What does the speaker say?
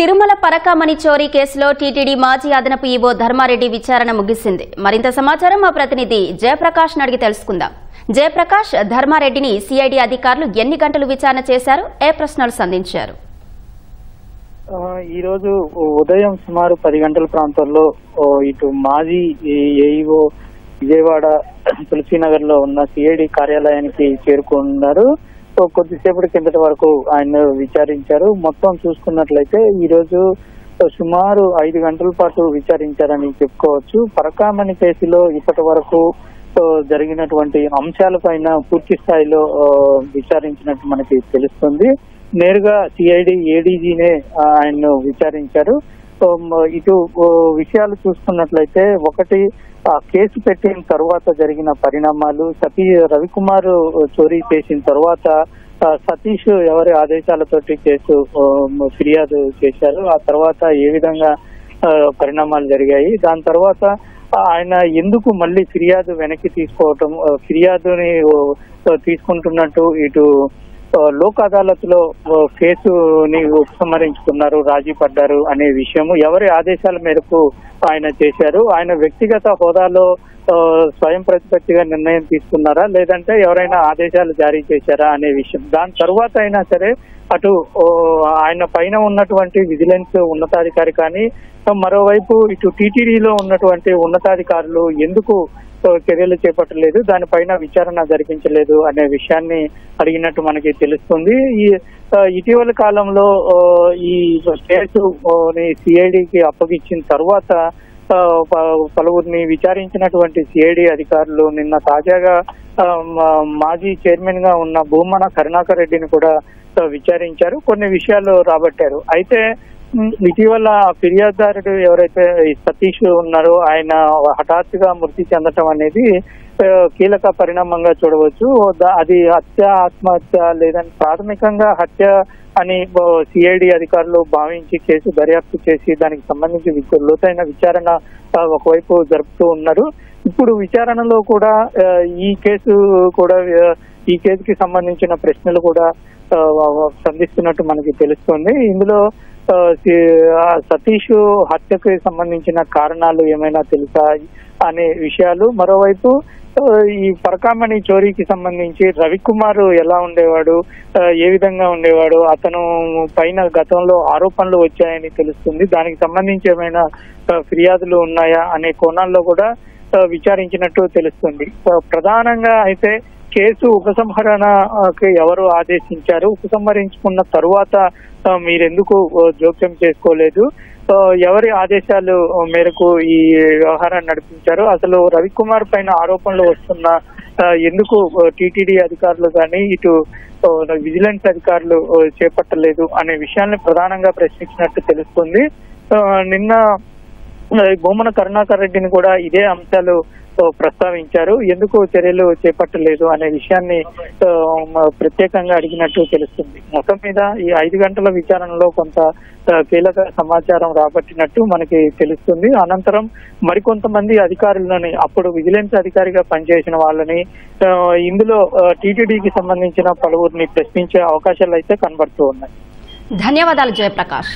తిరుమల పరకామణి చోరీ కేసులో టీటీడీ మాజీ అదనపు ఈవో ధర్మారెడ్డి విచారణ ముగిసింది. మరింత సమాచారం మా ప్రతినిధి జయప్రకాష్ అడిగి తెలుసుకుందాం. జయప్రకాష్, ధర్మారెడ్డిని సిఐడి అధికారులు ఎన్ని గంటలు విచారణ చేశారు? ఏ ప్రశ్నలు సంధించారు? ఈ రోజు ఉదయం సుమారు 10 గంటల ప్రాంతంలో ఇటు మాజీ ఏఈఓ విజయవాడ తులసీనగర్ లో ఉన్న సిఐడి కార్యాలయానికి చేరుకున్నారు. కొద్దిసేపటి కిందటి వరకు ఆయన విచారించారు. మొత్తం చూసుకున్నట్లయితే ఈ రోజు సుమారు 5 గంటల పాటు విచారించారని చెప్పుకోవచ్చు. పరకామణి కేసులో ఇప్పటి వరకు జరిగినటువంటి అంశాలపైన పూర్తి స్థాయిలో విచారించినట్టు మనకి తెలుస్తుంది. నేరుగా సిఐడి ఏడీజీనే ఆయన్ను విచారించారు. ఇటు విషయాలు చూసుకున్నట్లయితే ఒకటి, ఆ కేసు పెట్టిన తర్వాత జరిగిన పరిణామాలు, రవికుమార్ చోరీ చేసిన తర్వాత సతీష్ ఎవరి ఆదేశాలతోటి కేసు ఫిర్యాదు చేశారు, ఆ తర్వాత ఏ విధంగా పరిణామాలు జరిగాయి, దాని తర్వాత ఆయన ఎందుకు మళ్ళీ ఫిర్యాదు వెనక్కి తీసుకోవటం, ఫిర్యాదుని తీసుకుంటున్నట్టు ఇటు లోక్ అదాలత్ లో కేసుని ఉపసంహరించుకున్నారు, రాజీ పడ్డారు అనే విషయము, ఎవరి ఆదేశాల మేరకు ఆయన చేశారు, ఆయన వ్యక్తిగత హోదాలో స్వయం ప్రతిపత్తిగా నిర్ణయం తీసుకున్నారా లేదంటే ఎవరైనా ఆదేశాలు జారీ చేశారా అనే విషయం. దాని తర్వాత అయినా సరే అటు ఆయన పైన ఉన్నటువంటి విజిలెన్స్ ఉన్నతాధికారి కానీ మరోవైపు ఇటు టీటీడీలో ఉన్నటువంటి ఉన్నతాధికారులు ఎందుకు చర్యలు చేపట్టలేదు, దానిపైన విచారణ జరిపించలేదు అనే విషయాన్ని అడిగినట్టు మనకి తెలుస్తుంది. ఇటీవల కాలంలో ఈ కేసు సిఐడికి అప్పగించిన తర్వాత పలువురిని విచారించినటువంటి సిఐడి అధికారులు నిన్న తాజాగా మాజీ చైర్మన్ గా ఉన్న భూమన కరుణాకర్ రెడ్డిని కూడా విచారించారు, కొన్ని విషయాలు రాబట్టారు. అయితే ఇటీవల ఫిర్యాదుదారుడు ఎవరైతే సతీష్ ఉన్నారో ఆయన హఠాత్తుగా మృతి చెందటం అనేది కీలక పరిణామంగా చూడవచ్చు. అది హత్య, ఆత్మహత్య లేదని ప్రాథమికంగా హత్య అని సిఐడి అధికారులు భావించి కేసు దర్యాప్తు చేసి దానికి సంబంధించి లోతైన విచారణ ఒకవైపు జరుపుతూ ఉన్నారు. ఇప్పుడు విచారణలో కూడా ఈ కేసుకి సంబంధించిన ప్రశ్నలు కూడా సంధిస్తున్నట్టు మనకి తెలుస్తుంది. ఇందులో సతీష్ హత్యకు సంబంధించిన కారణాలు ఏమైనా తెలుసా అనే విషయాలు, మరోవైపు ఈ పరకామణి చోరీకి సంబంధించి రవికుమార్ ఎలా ఉండేవాడు, ఏ విధంగా ఉండేవాడు, అతను పైన గతంలో ఆరోపణలు వచ్చాయని తెలుస్తుంది, దానికి సంబంధించి ఏమైనా ఫిర్యాదులు ఉన్నాయా అనే కోణాల్లో కూడా విచారించినట్టు తెలుస్తుంది. ప్రధానంగా అయితే కేసు ఉపసంహరణకి ఎవరు ఆదేశించారు, ఉపసంహరించుకున్న తరువాత మీరెందుకు జోక్యం చేసుకోలేదు, ఎవరి ఆదేశాల మేరకు ఈ వ్యవహారాన్ని నడిపించారు, అసలు రవికుమార్ పైన ఆరోపణలు వస్తున్నా ఎందుకు టీటీడీ అధికారులు కానీ ఇటు విజిలెన్స్ అధికారులు చేపట్టలేదు అనే విషయాన్ని ప్రధానంగా ప్రశ్నించినట్టు తెలుస్తుంది. నిన్న భూమన కరుణాకర్ రెడ్డిని కూడా ఇదే అంశాలు ప్రస్తావించారు, ఎందుకు చర్యలు చేపట్టలేదు అనే విషయాన్ని ప్రత్యేకంగా అడిగినట్టు తెలుస్తుంది. మొత్తం మీద ఈ 5 గంటల విచారణలో కొంత కీలక సమాచారం రాబట్టినట్టు మనకి తెలుస్తుంది. అనంతరం మరికొంతమంది అధికారులని, అప్పుడు విజిలెన్స్ అధికారిగా పనిచేసిన వాళ్ళని, ఇందులో టీటీడీకి సంబంధించిన పలువురిని ప్రశ్నించే అవకాశాలు అయితే కనబడుతూ ఉన్నాయి. ధన్యవాదాలు జయప్రకాష్.